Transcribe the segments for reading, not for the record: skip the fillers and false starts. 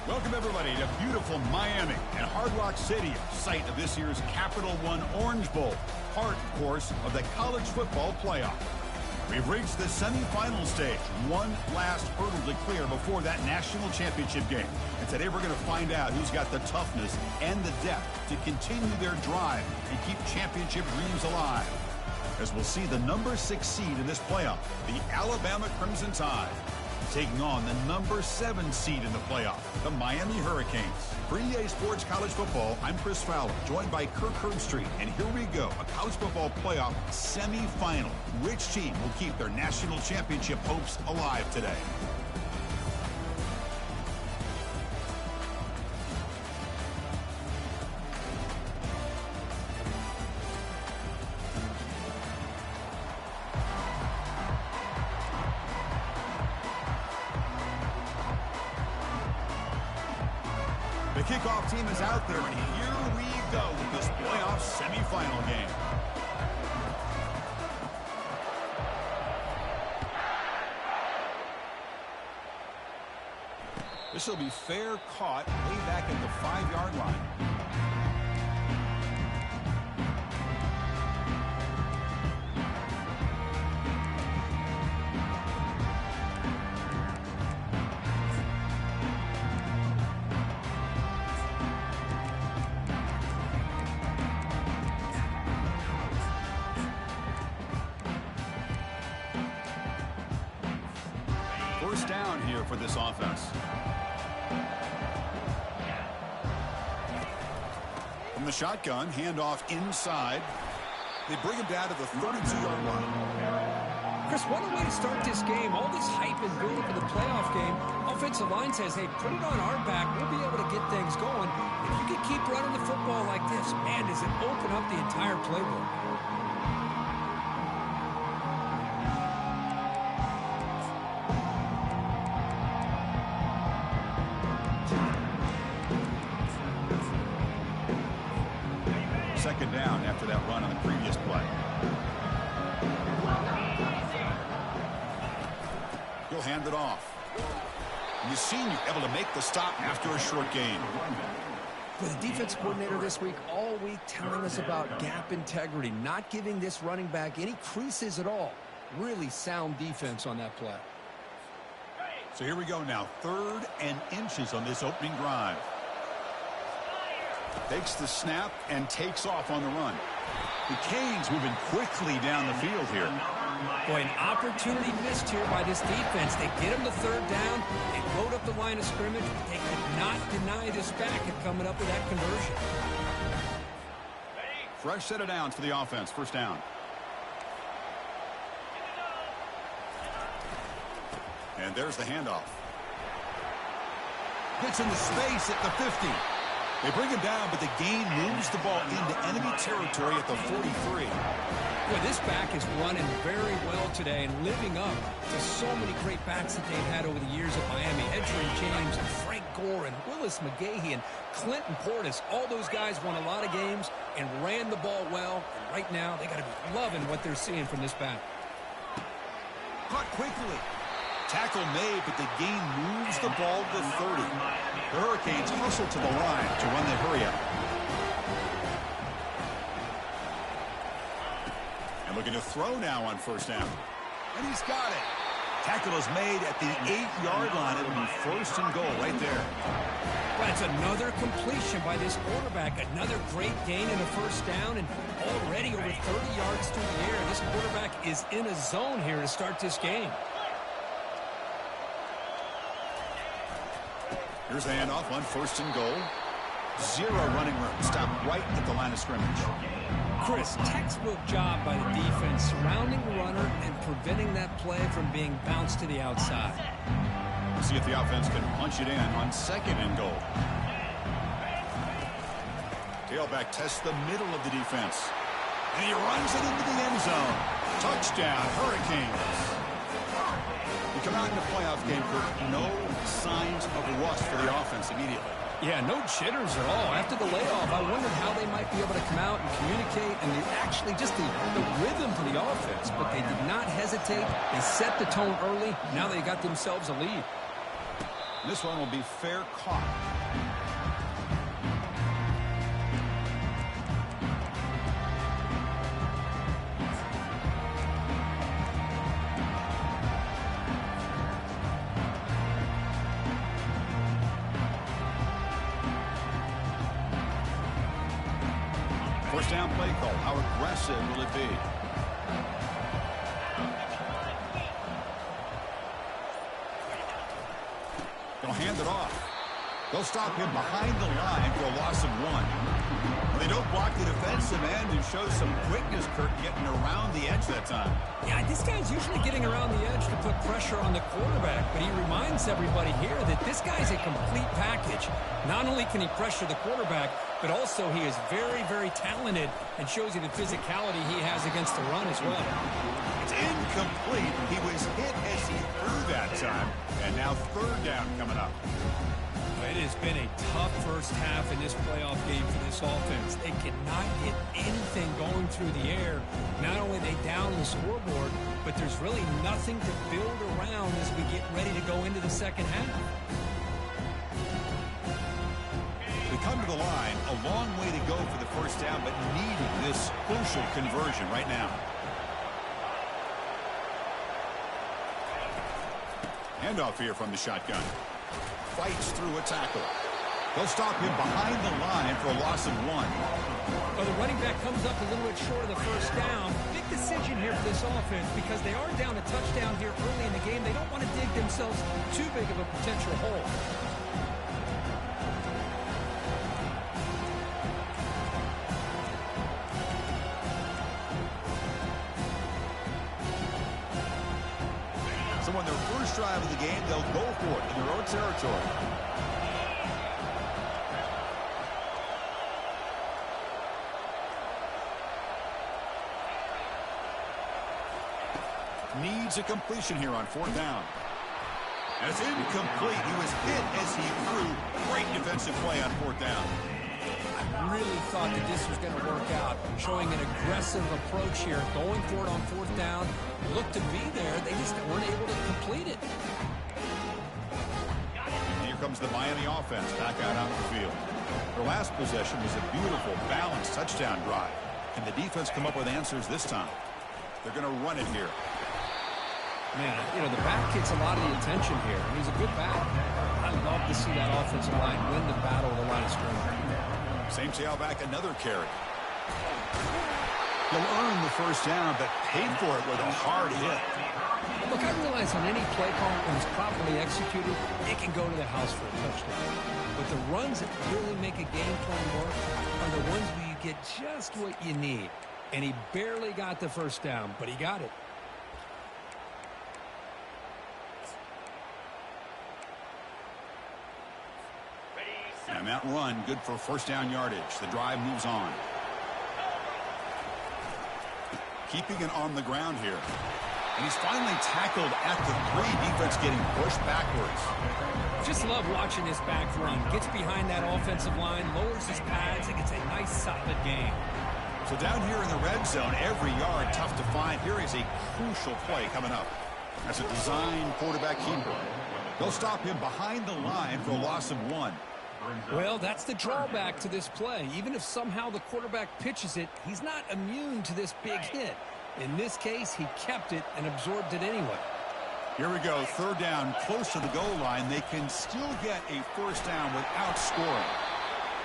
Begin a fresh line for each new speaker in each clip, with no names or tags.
Welcome, everybody, to beautiful Miami and Hard Rock Stadium, site of this year's Capital One Orange Bowl, part, of course, of the college football playoff. We've reached the semifinal stage, one last hurdle to clear before that national championship game. And today we're going to find out who's got the toughness and the depth to continue their drive and keep championship dreams alive. As we'll see the number 6 seed in this playoff, the Alabama Crimson Tide, taking on the number 7 seed in the playoff, the Miami Hurricanes. For EA Sports College Football, I'm Chris Fowler, joined by Kirk Herbstreit. And here we go, a college football playoff semifinal. Which team will keep their national championship hopes alive today? The kickoff team is out there, and here we go with this playoff semifinal game. This will be fair caught way back at the 5-yard line. First down here for this offense. From the shotgun, handoff inside. They bring him down to the 32-yard line.
Chris, what a way to start this game. All this hype and build up in the playoff game. Offensive line says, hey, put it on our back. We'll be able to get things going. If you can keep running the football like this, man, does it open up the entire playbook.
Second down after that run on the previous play. He'll hand it off. You've seen you able to make the stop after a short gain.
For the defense coordinator this week, all week telling us about gap integrity, not giving this running back any creases at all. Really sound defense on that play.
So here we go now. 3rd and inches on this opening drive. Takes the snap and takes off on the run. The Canes moving quickly down the field here.
Boy, an opportunity missed here by this defense. They get him the 3rd down. They load up the line of scrimmage. They could not deny this back at coming up with that conversion.
Fresh set of downs for the offense. First down. And there's the handoff. Gets into space at the 50. They bring him down, but the gain moves the ball into enemy territory at the 43.
Boy, this back is running very well today and living up to so many great backs that they've had over the years at Miami. Edgerrin James and Frank Gore and Willis McGahee and Clinton Portis. All those guys won a lot of games and ran the ball well. And right now, they got to be loving what they're seeing from this back.
Caught quickly. Tackle made, but the gain moves the ball to 30. The Hurricanes hustle to the line to run the hurry up. And looking to throw now on first down. And he's got it. Tackle is made at the 8-yard line. It'll be first and goal right there.
Well, it's another completion by this quarterback. Another great gain in a first down, and already over 30 yards through the air. This quarterback is in a zone here to start this game.
Here's a handoff on first and goal. Zero running room. Stop right at the line of scrimmage.
Chris, textbook job by the defense surrounding the runner and preventing that play from being bounced to the outside.
See if the offense can punch it in on second and goal. Tailback tests the middle of the defense. And he runs it into the end zone. Touchdown, Hurricanes. You come out in the playoff game, Kirk, no signs of rust for the offense immediately.
Yeah, no jitters at all. After the layoff, I wondered how they might be able to come out and communicate, and actually just the rhythm for the offense. But they did not hesitate. They set the tone early. Now they got themselves a lead.
This one will be fair caught. First down play call. How aggressive will it be? They'll hand it off. They'll stop him behind the line for a loss of 1. They don't block the defensive end and show some quickness, Kirk, getting around the edge that time.
Yeah, this guy's usually getting around the edge to put pressure on the quarterback, but he reminds everybody here that this guy's a complete package. Not only can he pressure the quarterback, but also he is very, very talented and shows you the physicality he has against the run as well.
It's incomplete. He was hit as he threw that time, and now third down coming up.
It has been a tough first half in this playoff game for this offense. They cannot get anything going through the air. Not only are they down the scoreboard, but there's really nothing to build around as we get ready to go into the second half.
They come to the line, a long way to go for the first down, but needing this crucial conversion right now. Handoff here from the shotgun. Fights through a tackle. They'll stop him behind the line for a loss of 1.
Well, the running back comes up a little bit short of the first down. Big decision here for this offense because they are down a touchdown here early in the game. They don't want to dig themselves too big of a potential hole.
So on their first drive of the game, they'll go for it in their own territory. Needs a completion here on fourth down. And it's incomplete. He was hit as he threw. Great defensive play on fourth down.
I really thought that this was going to work out, showing an aggressive approach here, going for it on fourth down. Looked to be there. They just weren't able to complete it.
And here comes the Miami offense back out on the field. Their last possession was a beautiful, balanced touchdown drive. Can the defense come up with answers this time? They're going to run it here.
Man, you know, the back gets a lot of the attention here. He's a good back. I love to see that offensive line win the battle of the line of scrimmage.
Same tailback, another carry. They'll earn the first down, but paid for it with a hard hit.
Look, I realize on any play call, when it's properly executed, it can go to the house for a touchdown. But the runs that really make a game plan work are the ones where you get just what you need. And he barely got the first down, but he got it.
And that run, good for first down yardage. The drive moves on. Keeping it on the ground here. And he's finally tackled at the 3. Defense getting pushed backwards.
Just love watching this back run. Gets behind that offensive line, lowers his pads, and gets a nice, solid game.
So down here in the red zone, every yard tough to find. Here is a crucial play coming up. As a design quarterback keeper. They'll stop him behind the line for a loss of 1.
Well, that's the drawback to this play. Even if somehow the quarterback pitches it, he's not immune to this big hit. In this case, he kept it and absorbed it anyway.
Here we go, third down, close to the goal line. They can still get a first down without scoring.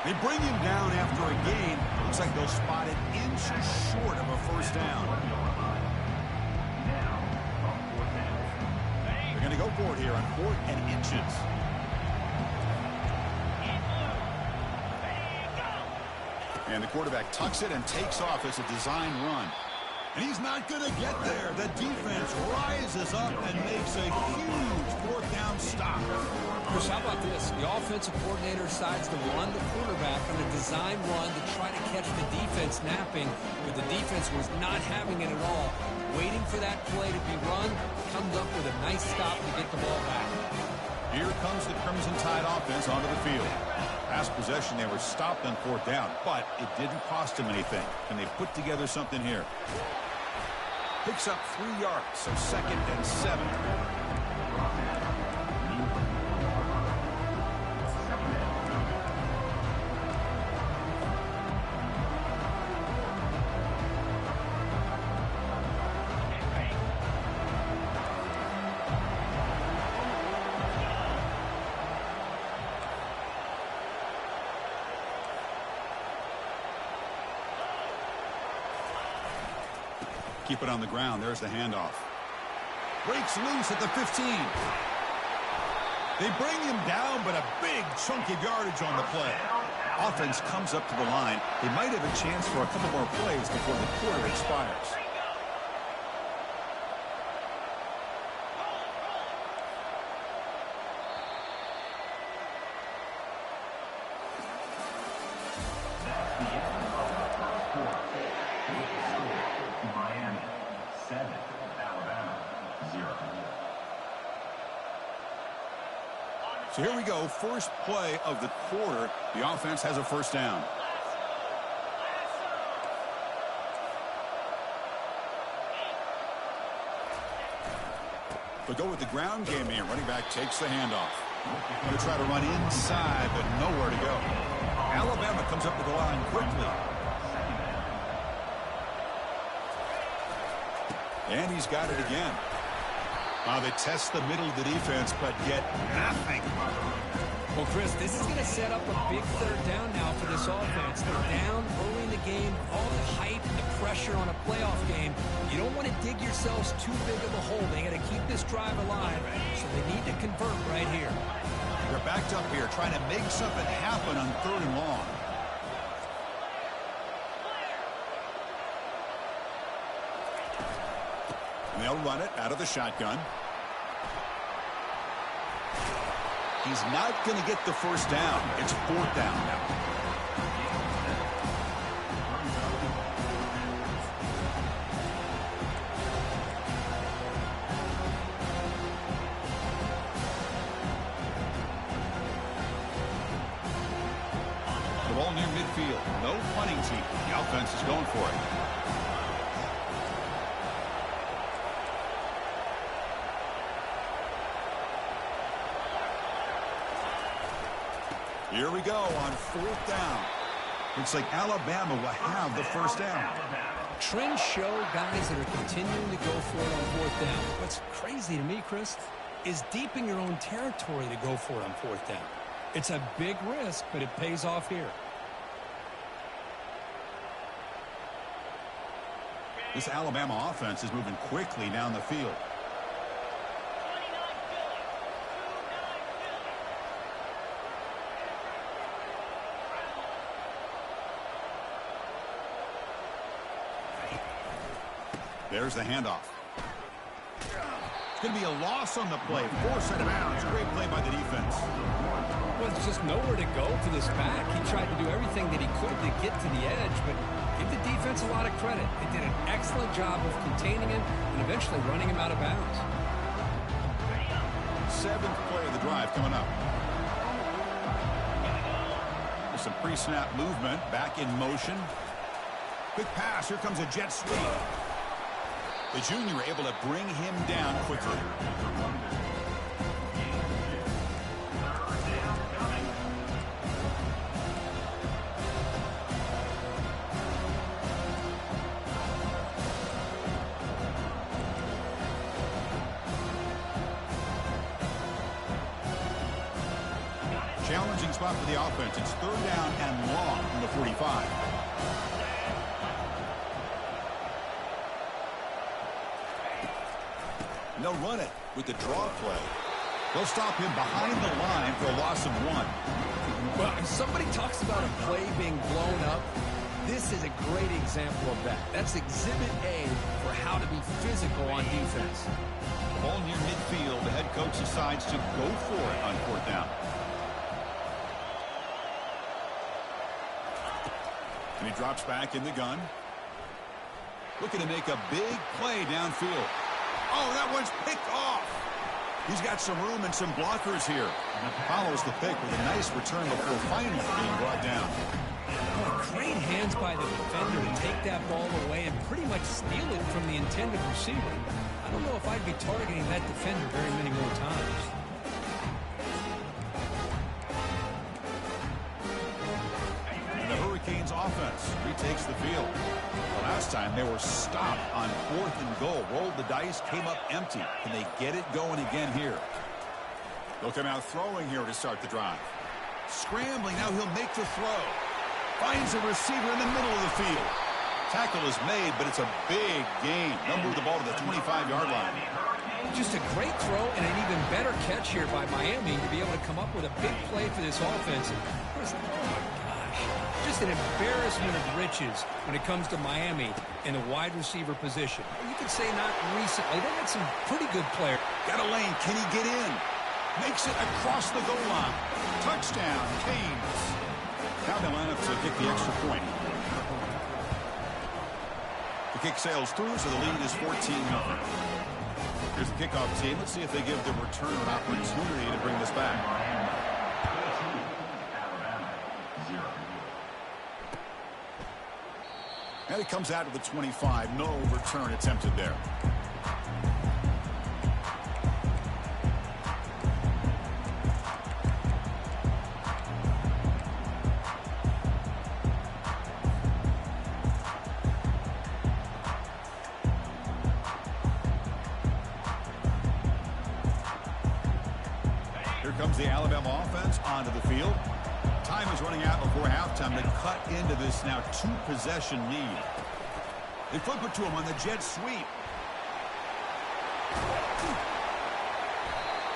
They bring him down after a gain. Looks like they'll spot it inches short of a first down. They're going to go for it here on 4th and inches. And the quarterback tucks it and takes off as a design run. And he's not going to get there. The defense rises up and makes a huge 4th down stop.
Chris, how about this? The offensive coordinator decides to run the quarterback on a design run to try to catch the defense napping, but the defense was not having it at all. Waiting for that play to be run, comes up with a nice stop to get the ball back.
Here comes the Crimson Tide offense onto the field. Last possession, they were stopped on 4th down, but it didn't cost them anything. And they put together something here. Picks up 3 yards, so 2nd and 7. Keep it on the ground. There's the handoff. Breaks loose at the 15. They bring him down, but a big chunk of yardage on the play. Offense comes up to the line. They might have a chance for a couple more plays before the quarter expires. So here we go, first play of the quarter. The offense has a first down. They'll go with the ground game here. Running back takes the handoff. Going to try to run inside, but nowhere to go. Alabama comes up with the line quickly. And he's got it again. They test the middle of the defense, but get nothing.
Well, Chris, this is going to set up a big third down now for this offense. They're down early in the game, all the hype and the pressure on a playoff game. You don't want to dig yourselves too big of a hole. They got to keep this drive alive, so they need to convert right here.
They're backed up here, trying to make something happen on 3rd and long. And they'll run it out of the shotgun. He's not going to get the first down. It's 4th down now. The ball near midfield. No punting team. The offense is going for it. Here we go on 4th down. Looks like Alabama will have the first down.
Trends show guys that are continuing to go for it on 4th down. What's crazy to me, Chris, is deep in your own territory to go for it on 4th down. It's a big risk, but it pays off here.
This Alabama offense is moving quickly down the field. There's the handoff. It's going to be a loss on the play. Forced out of bounds. Great play by the defense.
Well, was just nowhere to go for this back. He tried to do everything that he could to get to the edge, but give the defense a lot of credit. They did an excellent job of containing him and eventually running him out of bounds.
7th play of the drive coming up. There's some pre-snap movement, back in motion. Quick pass, here comes a jet sweep. The junior able to bring him down quickly. Challenging spot for the offense. It's 3rd down and long from the 45. And they'll run it with the draw play. They'll stop him behind the line for a loss of 1.
Well, if somebody talks about a play being blown up, this is a great example of that. That's Exhibit A for how to be physical on defense.
Ball near midfield. The head coach decides to go for it on 4th down. And he drops back in the gun. Looking to make a big play downfield. Oh, that one's picked off. He's got some room and some blockers here. Follows the pick with a nice return before finally being brought down.
Oh, great hands by the defender to take that ball away and pretty much steal it from the intended receiver. I don't know if I'd be targeting that defender very many more times.
The Hurricanes offense retakes the field. The last time they were stopped on 4th and goal. Rolled the dice, came up empty. Can they get it going again here? They'll come out throwing here to start the drive. Scrambling, now he'll make the throw. Finds a receiver in the middle of the field. Tackle is made, but it's a big gain. They'll move the ball to the 25-yard line.
Just a great throw and an even better catch here by Miami to be able to come up with a big play for this offense. Just an embarrassment of riches when it comes to Miami in the wide receiver position. You could say not recently. They had some pretty good players.
Got a lane. Can he get in? Makes it across the goal line. Touchdown, Canes. Now they line up to kick the extra point. The kick sails through, so the lead is 14-0. Here's the kickoff team. Let's see if they give the returner an opportunity to bring this back. And it comes out to the 25. No return attempted there. Here comes the Alabama offense onto the field. Time is running out before halftime to cut into this now 2-possession lead. They flip it to him on the jet sweep.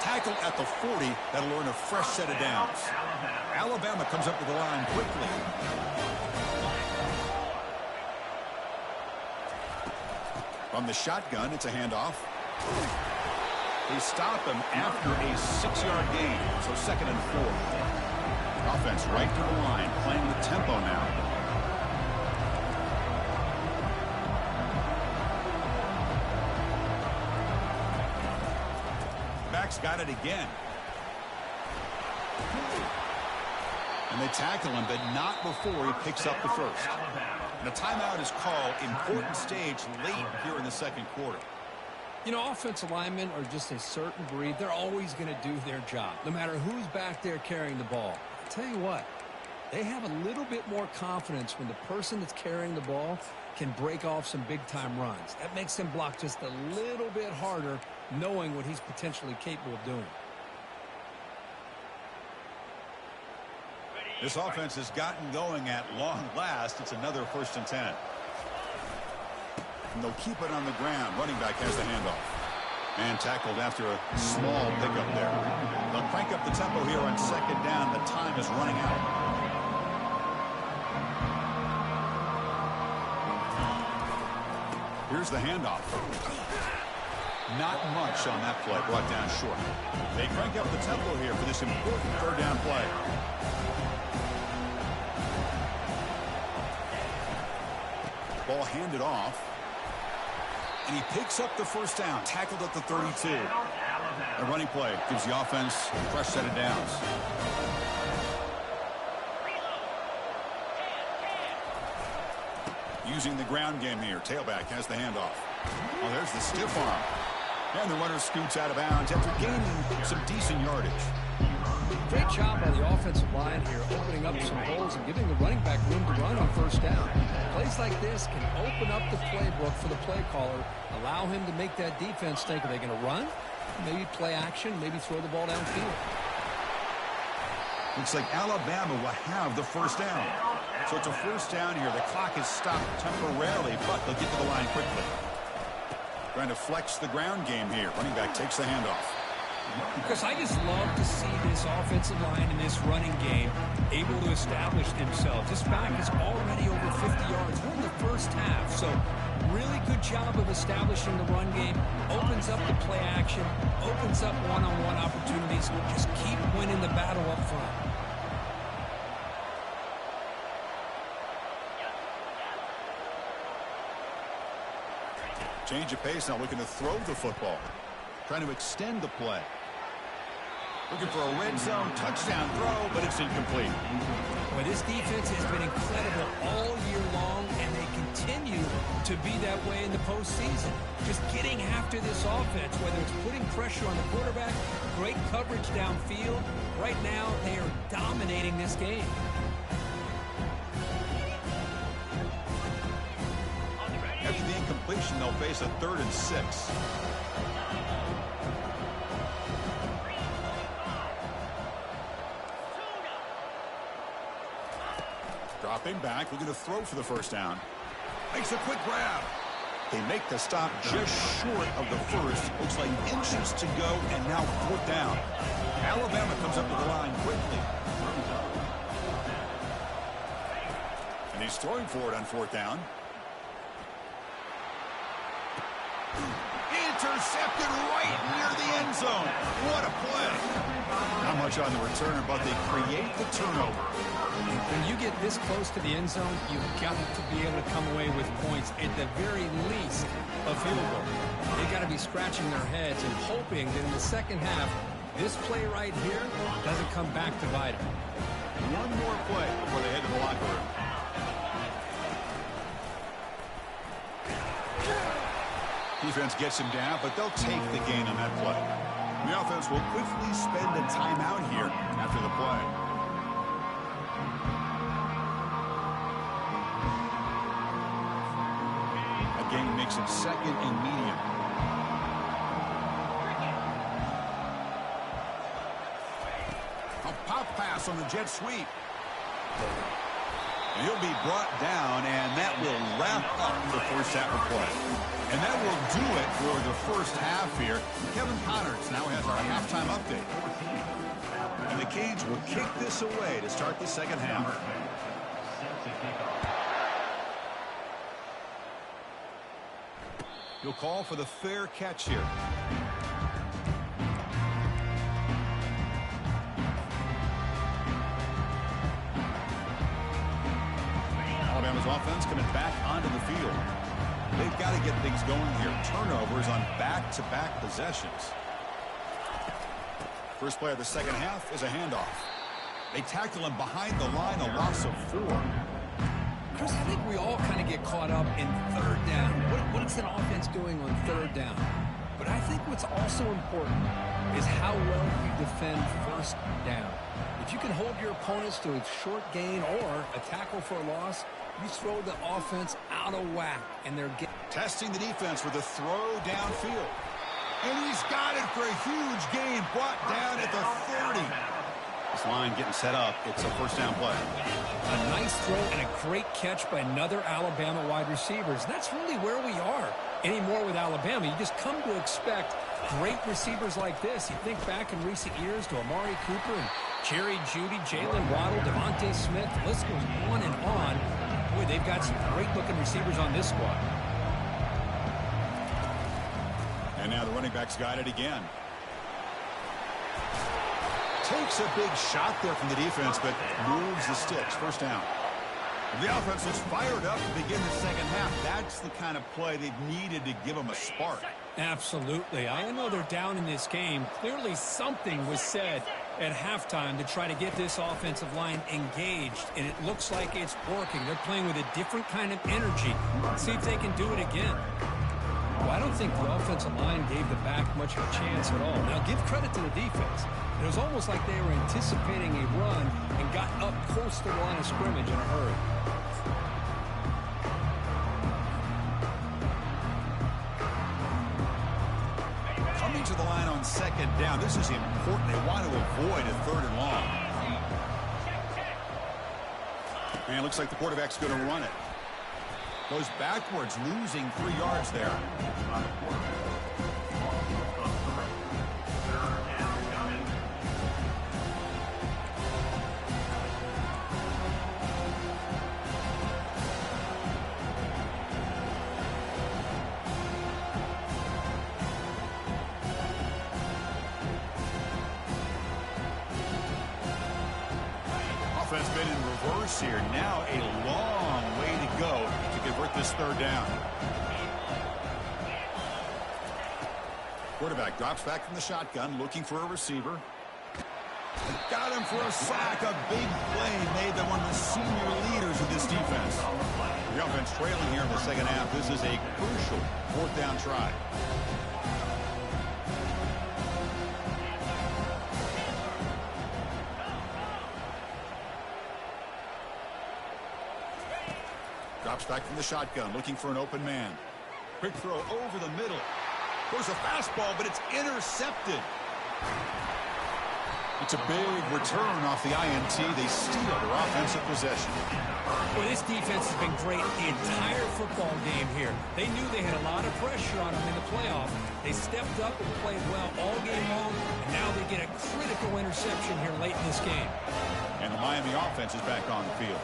Tackled at the 40. That'll earn a fresh set of downs. Alabama comes up to the line quickly. From the shotgun, it's a handoff. They stop him after a 6-yard gain, so 2nd and 4. Offense right to the line, playing with tempo now. Back's got it again. And they tackle him, but not before he picks up the first. And a timeout is called. Important stage late here in the 2nd quarter.
You know, offensive linemen are just a certain breed. They're always going to do their job, no matter who's back there carrying the ball. I'll tell you what, they have a little bit more confidence when the person that's carrying the ball can break off some big-time runs. That makes them block just a little bit harder, knowing what he's potentially capable of doing.
This offense has gotten going at long last. It's another 1st and 10. And they'll keep it on the ground. Running back has the handoff. And tackled after a small pickup there. They'll crank up the tempo here on 2nd down. The time is running out. Here's the handoff. Not much on that play, brought down short. They crank up the tempo here for this important third down play. Ball handed off. And he picks up the first down, tackled at the 32. A running play gives the offense a fresh set of downs. Using the ground game here. Tailback has the handoff. Well, there's the stiff arm. And the runner scoots out of bounds after gaining some decent yardage.
Great job by the offensive line here, opening up some holes and giving the running back room to run on first down. Plays like this can open up the playbook for the play caller, allow him to make that defense think, are they going to run? Maybe play action, maybe throw the ball downfield.
Looks like Alabama will have the first down. So it's a first down here. The clock is stopped temporarily, but they'll get to the line quickly. Trying to flex the ground game here. Running back takes the handoff.
Because I just love to see this offensive line in this running game able to establish themselves. This back is already over 50 yards. We're in the first half, so really good job of establishing the run game. Opens up the play action, opens up one-on-one opportunities. Just keep winning the battle up front.
Change of pace now, looking to throw the football. Trying to extend the play. Looking for a red zone touchdown throw, but it's incomplete.
Boy, this defense has been incredible all year long, and they continue to be that way in the postseason. Just getting after this offense, whether it's putting pressure on the quarterback, great coverage downfield. Right now, they are dominating this game.
After the incompletion, they'll face a 3rd and 6. Dropping back, looking to throw for the first down. Makes a quick grab. They make the stop just short of the first. Looks like inches to go, and now 4th down. Alabama comes up to the line quickly. And he's throwing for it on 4th down. Intercepted right near the end zone. What a play. Not much on the return, but they create the turnover.
When you get this close to the end zone, you've got to be able to come away with points, at the very least a field goal. They've got to be scratching their heads and hoping that in the second half, this play right here doesn't come back to bite them.
One more play before they head to the locker room. Defense gets him down, but they'll take the gain on that play. The offense will quickly spend a timeout here after the play. A gain makes it 2nd and medium. A pop pass on the jet sweep. And he'll be brought down, and that will wrap up the first half of play. And that will do it for the first half here. Kevin Connors now has our halftime update. And the Canes will kick this away to start the second half. He'll call for the fair catch here. Alabama's offense coming back onto the field. They've got to get things going here. Turnovers on back-to-back possessions. First play of the second half is a handoff. They tackle him behind the line, a loss of 4.
Chris, I think we all kind of get caught up in 3rd down. What is an offense doing on 3rd down? But I think what's also important is how well you defend 1st down. If you can hold your opponents to a short gain or a tackle for a loss, you throw the offense out of whack, and they're
testing the defense with a throw downfield. And he's got it for a huge gain, brought down at the 30. This line getting set up. It's a first down play.
A nice throw and a great catch by another Alabama wide receivers. That's really where we are anymore with Alabama. You just come to expect great receivers like this. You think back in recent years to Amari Cooper and Jerry Jeudy, Jalen Waddle, Devontae Smith. The list goes on and on. Boy, they've got some great-looking receivers on this squad.
And now the running back's got it again. Takes a big shot there from the defense, but moves the sticks. First down. The offense is fired up to begin the second half. That's the kind of play they've needed to give them a spark.
Absolutely. I know they're down in this game. Clearly something was said at halftime to try to get this offensive line engaged, and it looks like it's working. They're playing with a different kind of energy. Let's see if they can do it again. Well, I don't think the offensive line gave the back much of a chance at all. Now, give credit to the defense. It was almost like they were anticipating a run and got up close to the line of scrimmage in a hurry.
Coming to the line on second down. This is important. They want to avoid a third and long. And it looks like the quarterback's going to run it. Goes backwards, losing 3 yards there. Offense been in reverse here. Now a long way to go to convert this third down. Quarterback drops back from the shotgun, looking for a receiver. Got him for a sack. A big play made by one of the senior leaders of this defense. The offense trailing here in the second half. This is a crucial fourth down try. Drops back from the shotgun, looking for an open man. Quick throw over the middle. There's a fastball, but it's intercepted. It's a big return off the INT. They steal their offensive possession.
Well, this defense has been great the entire football game here. They knew they had a lot of pressure on them in the playoff. They stepped up and played well all game long, and now they get a critical interception here late in this game.
And the Miami offense is back on the field.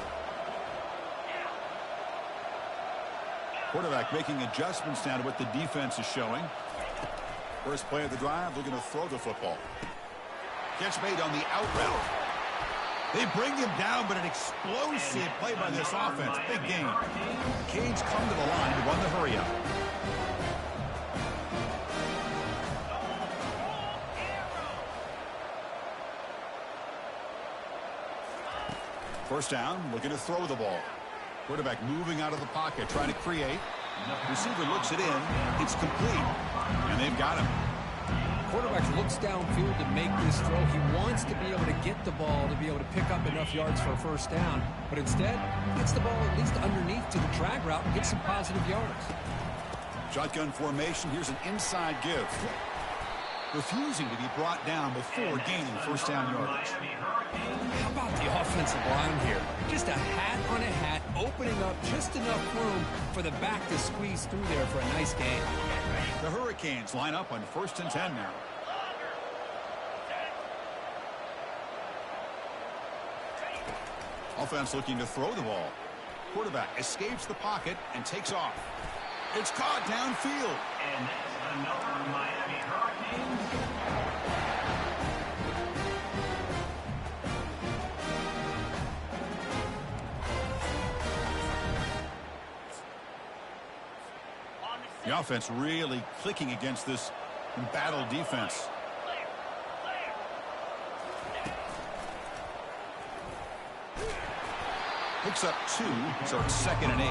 Quarterback making adjustments now to what the defense is showing. First play of the drive, looking to throw the football. Catch made on the out route. They bring him down, but an explosive play by this offense. Big game. Canes come to the line to run the hurry up. First down, looking to throw the ball. Quarterback moving out of the pocket, trying to create. Receiver looks it in. It's complete. And they've got him.
Quarterback looks downfield to make this throw. He wants to be able to get the ball to be able to pick up enough yards for a first down. But instead, gets the ball at least underneath to the drag route and gets some positive yards.
Shotgun formation. Here's an inside give. Refusing to be brought down before gaining first down yardage.
How about the offensive line here? Just a hat on a hat, opening up just enough room for the back to squeeze through there for a nice gain.
The Hurricanes line up on 1st and 10 now. Offense looking to throw the ball. Quarterback escapes the pocket and takes off. It's caught downfield.
And another Miami Hurricanes.
The offense really clicking against this embattled defense. Picks up 2, so it's 2nd and 8.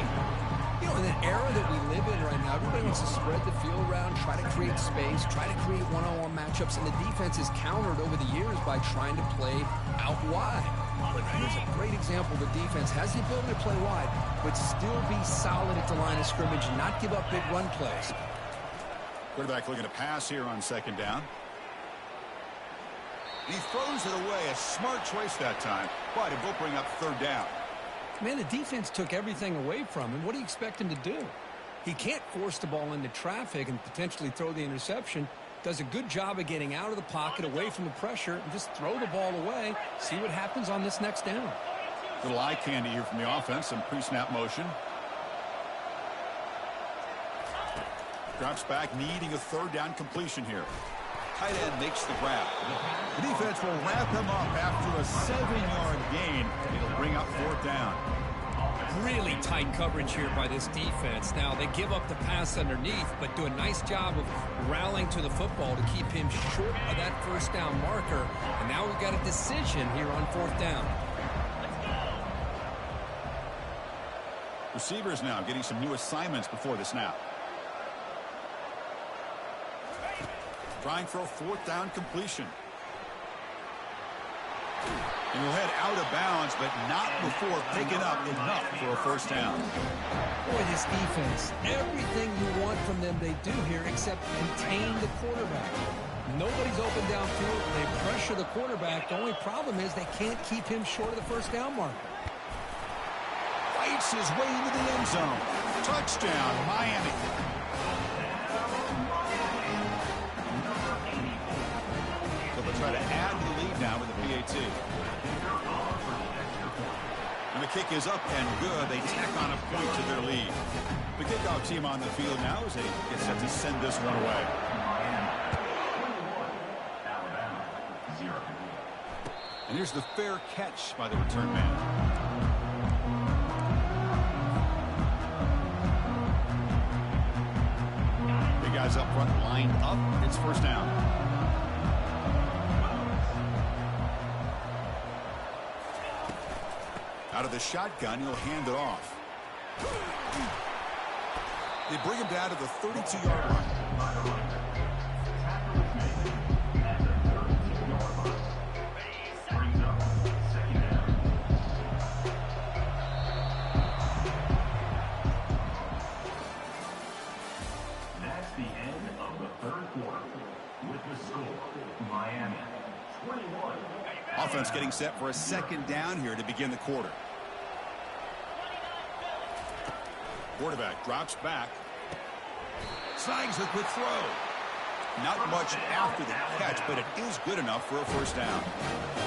You know, in an era that we live in right now, everybody wants to spread the field around, try to create space, try to create one-on-one matchups, and the defense is countered over the years by trying to play out wide. But here's a great example. The defense has the ability to play wide, but still be solid at the line of scrimmage and not give up big run plays.
Quarterback looking to pass here on 2nd down. He throws it away. A smart choice that time, but it will bring up 3rd down.
Man, the defense took everything away from him. What do you expect him to do? He can't force the ball into traffic and potentially throw the interception. Does a good job of getting out of the pocket, away from the pressure, and just throw the ball away. See what happens on this next down.
Little eye candy here from the offense. Some pre-snap motion. Drops back, needing a third down completion here. Tight end makes the grab. The defense will wrap him up after a 7-yard gain. It'll bring up fourth down.
Really tight coverage here by this defense. Now, they give up the pass underneath, but do a nice job of rallying to the football to keep him short of that first down marker. And now we've got a decision here on fourth down.
Receivers now getting some new assignments before the snap. Trying for a fourth down completion. And he'll head out of bounds, but not before picking up enough for a first down.
Boy, this defense, everything you want from them they do here except contain the quarterback. Nobody's open downfield. They pressure the quarterback. The only problem is they can't keep him short of the first down marker.
Fights his way into the end zone. Touchdown, Miami. So they'll try to add to the lead now with the PAT. And the kick is up and good. They tack on a point to their lead. The kickoff team on the field now as they get set to send this one away. And here's the fair catch by the return man. Big guys up front lined up. It's first down. Out of the shotgun, he'll hand it off. They bring him down to the 32-yard line.
That's the end of the third quarter. With the score, Miami 21.
Offense getting set for a second down here to begin the quarter. Quarterback drops back. Snags a quick throw. Not much after the catch, but it is good enough for a first down.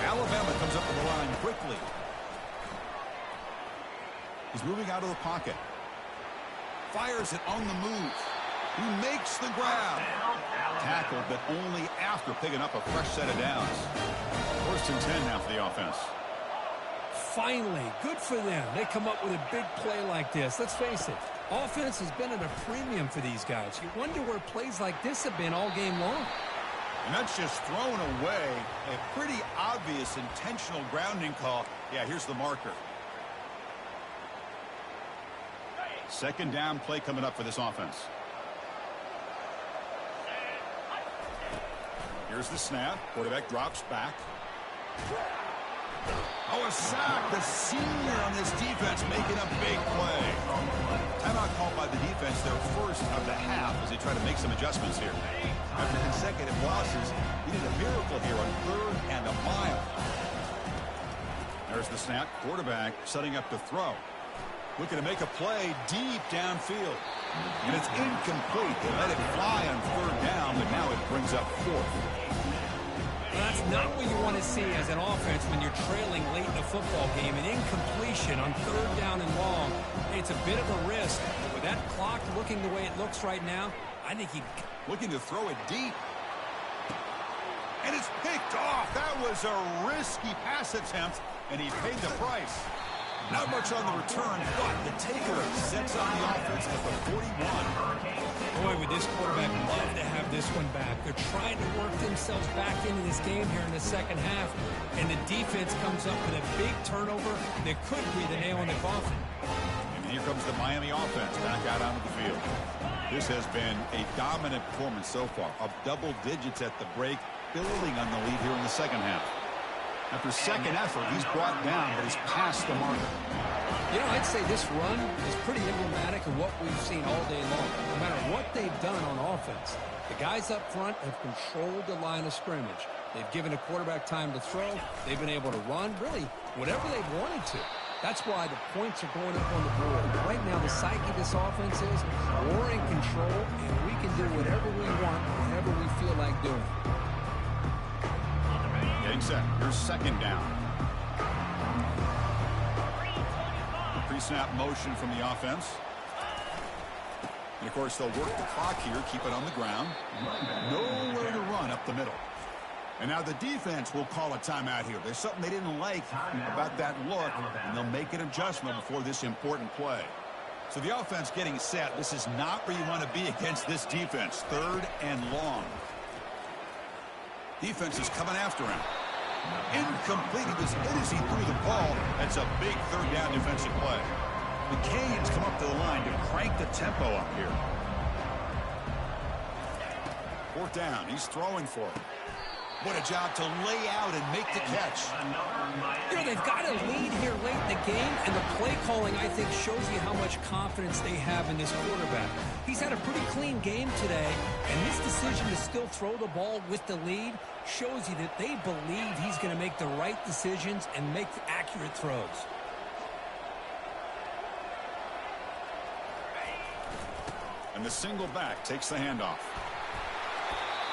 Alabama comes up to the line quickly. He's moving out of the pocket. Fires it on the move. He makes the grab. Tackled, but only after picking up a fresh set of downs. First and 10 now for the offense.
Finally, good for them. They come up with a big play like this. Let's face it, offense has been at a premium for these guys. You wonder where plays like this have been all game long.
And that's just thrown away. A pretty obvious intentional grounding call. Yeah, here's the marker. Second down play coming up for this offense. Here's the snap. Quarterback drops back. Oh, a sack. The senior on this defense making a big play. Timeout called by the defense, their first of the half, as they try to make some adjustments here. After consecutive losses, he did a miracle here on 3rd and a mile. There's the snap. Quarterback setting up to throw. Looking to make a play deep downfield. And it's incomplete. They let it fly on 3rd down, but now it brings up 4th.
Well, that's not what you want to see as an offense when you're trailing late in a football game. An incompletion on 3rd down and long. Hey, it's a bit of a risk. But with that clock looking the way it looks right now, I think he...
Looking to throw it deep. And it's picked off. That was a risky pass attempt, and he paid the price. Not much on the return, but the taker sets on the offense at the 41.
Boy, would this quarterback love to have this one back. They're trying to work themselves back into this game here in the second half, and the defense comes up with a big turnover that could be the nail in the coffin.
And here comes the Miami offense back out onto the field. This has been a dominant performance so far, up double digits at the break, building on the lead here in the second half. After second effort, he's brought down, but he's past the marker.
You know, I'd say this run is pretty emblematic of what we've seen all day long. No matter what they've done on offense, the guys up front have controlled the line of scrimmage. They've given a quarterback time to throw. They've been able to run, really, whatever they've wanted to. That's why the points are going up on the board. Right now, the psyche of this offense is we're in control, and we can do whatever we want, whenever we feel like doing.
Getting set. Here's second down. Pre-snap motion from the offense. And, of course, they'll work the clock here, keep it on the ground. Nowhere to run up the middle. And now the defense will call a timeout here. There's something they didn't like about that look, and they'll make an adjustment before this important play. So the offense getting set. This is not where you want to be against this defense. 3rd and long. Defense is coming after him. Incomplete. He was in as he threw the ball. That's a big 3rd down defensive play. The Canes come up to the line to crank the tempo up here. 4th down. He's throwing for it. What a job to lay out and make the catch.
You know, they've got a lead here late in the game, and the play calling, I think, shows you how much confidence they have in this quarterback. He's had a pretty clean game today, and this decision to still throw the ball with the lead shows you that they believe he's going to make the right decisions and make accurate throws.
And the single back takes the handoff.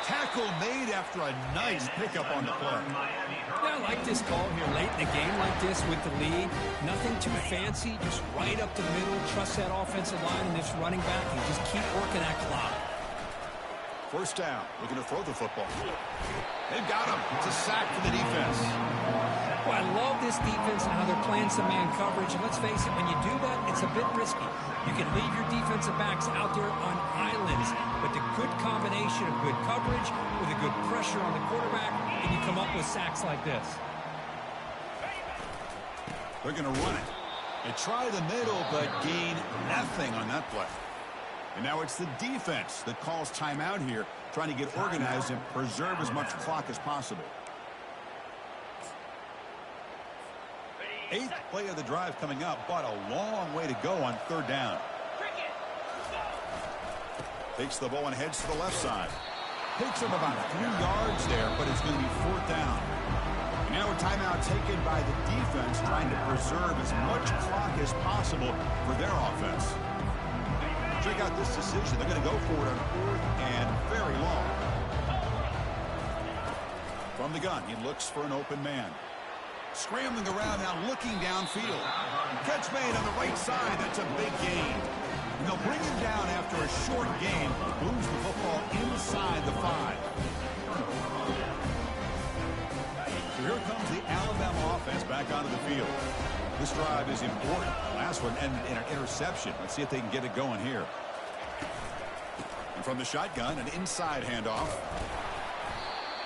Tackle made after a nice pickup on the play.
Yeah, I like this call here late in the game like this with the lead. Nothing too fancy, just right up the middle. Trust that offensive line and this running back and just keep working that clock.
1st down. Looking to throw the football. They've got him. It's a sack for the defense.
Well, I love this defense and how they're playing some man coverage. And let's face it, when you do that, it's a bit risky. You can leave your defensive backs out there on islands, but the good combination of good coverage with a good pressure on the quarterback, and you come up with sacks like this.
They're going to run it. They try the middle, but gain nothing on that play. And now it's the defense that calls timeout here, trying to get organized and preserve as much clock as possible. 8th play of the drive coming up, but a long way to go on 3rd down. Takes the ball and heads to the left side. Picks up about 3 yards there, but it's going to be 4th down. And now a timeout taken by the defense, trying to preserve as much clock as possible for their offense. Check out this decision. They're going to go for it on 4th and very long. From the gun, he looks for an open man. Scrambling around now, looking downfield. Catch made on the right side. That's a big gain. And they'll bring him down after a short gain. Moves the football inside the 5. So here comes the Alabama offense back onto the field. This drive is important. Last one ended in an interception. Let's see if they can get it going here. And from the shotgun, an inside handoff.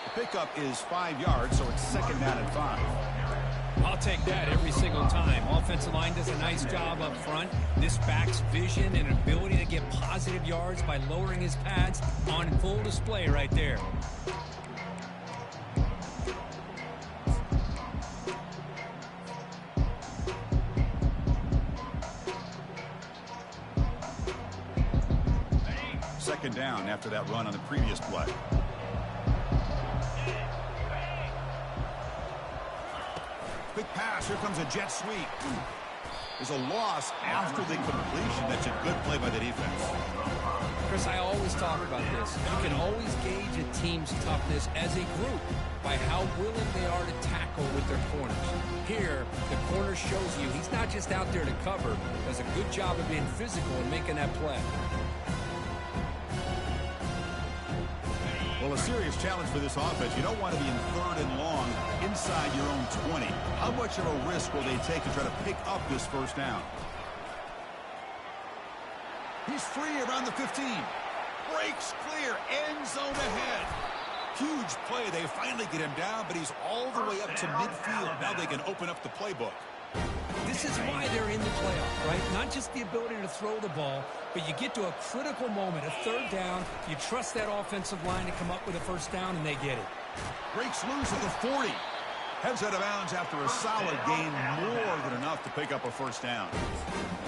The pickup is 5 yards, so it's 2nd down and 5.
I'll take that every single time. Offensive line does a nice job up front. This back's vision and ability to get positive yards by lowering his pads on full display right there.
Second down after that run on the previous play. Quick pass. Here comes a jet sweep. There's a loss after the completion. That's a good play by the defense.
Chris, I always talk about this. You can always gauge a team's toughness as a group by how willing they are to tackle with their corners. Here, the corner shows you he's not just out there to cover, does a good job of being physical and making that play.
Well, a serious challenge for this offense. You don't want to be in 3rd and long inside your own 20. How much of a risk will they take to try to pick up this 1st down? He's free around the 15. Breaks clear. End zone ahead. Huge play. They finally get him down, but he's all the way up to midfield. Now they can open up the playbook.
This is why they're in the playoff, right? Not just the ability to throw the ball, but you get to a critical moment, a 3rd down. You trust that offensive line to come up with a 1st down, and they get it.
Breaks loose at the 40. Heads out of bounds after a solid gain, more than enough to pick up a 1st down.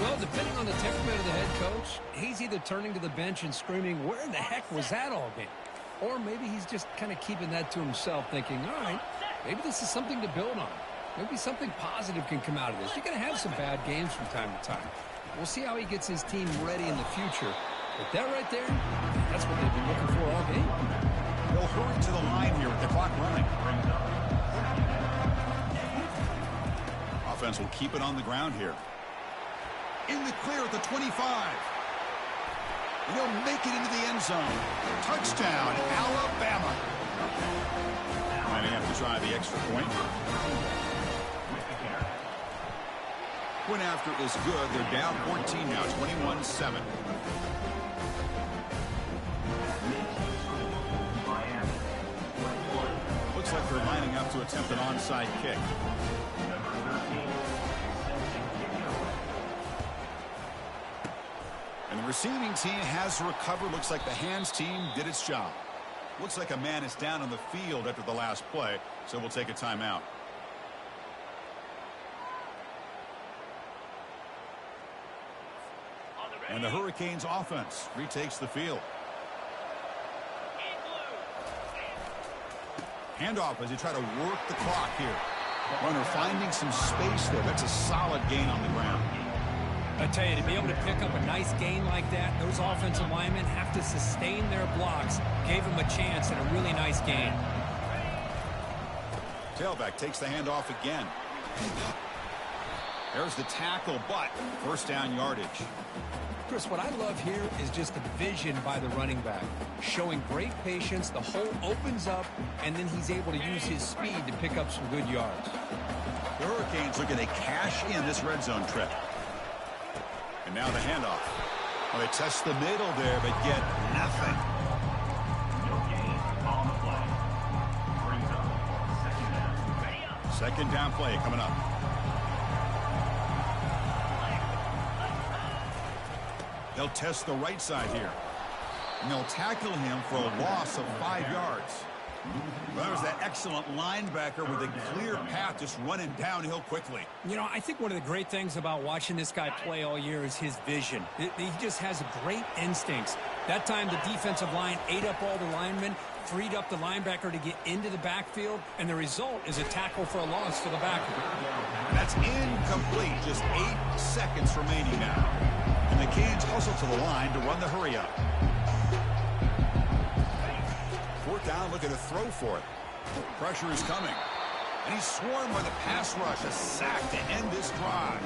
Well, depending on the temperament of the head coach, he's either turning to the bench and screaming, where in the heck was that all game? Or maybe he's just kind of keeping that to himself, thinking, all right, maybe this is something to build on. Maybe something positive can come out of this. You're going to have some bad games from time to time. We'll see how he gets his team ready in the future. But that right there, that's what they've been looking for all game.
They'll hurry to the line here with the clock running. Offense will keep it on the ground here. In the clear at the 25. And he'll make it into the end zone. Touchdown, Alabama. Might have to try the extra point. Point after is good. They're down 14 now, 21-7. Looks like they're lining up to attempt an onside kick. And the receiving team has recovered. Looks like the hands team did its job. Looks like a man is down on the field after the last play, so we'll take a timeout. And the Hurricanes offense retakes the field. Handoff as they try to work the clock here. Runner finding some space there. That's a solid gain on the ground.
I tell you, to be able to pick up a nice gain like that, those offensive linemen have to sustain their blocks. Gave them a chance and a really nice gain.
Tailback takes the handoff again. There's the tackle, but first down yardage.
Chris, what I love here is just the vision by the running back. Showing great patience, the hole opens up, and then he's able to use his speed to pick up some good yards.
The Hurricanes looking to cash in this red zone trip. And now the handoff. Well, they test the middle there, but get nothing.
No gain on the play. Brings up second down.
Second down play coming up. They'll test the right side here. And they'll tackle him for a loss of 5 yards. Well, there's that excellent linebacker with a clear path just running downhill quickly.
You know, I think one of the great things about watching this guy play all year is his vision. He just has great instincts. That time the defensive line ate up all the linemen, freed up the linebacker to get into the backfield, and the result is a tackle for a loss for the backer.
That's incomplete. Just 8 seconds remaining now. And the Canes hustle to the line to run the hurry up. Fourth down, looking to throw for it. Pressure is coming. And he's swarmed by the pass rush. A sack to end this drive.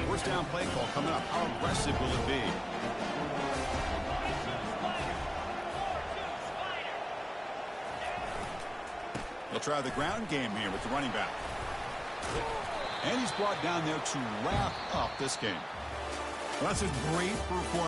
First down play call coming up. How aggressive will it be? They'll try the ground game here with the running back. And he's brought down there to wrap up this game. Well, that's a great performance.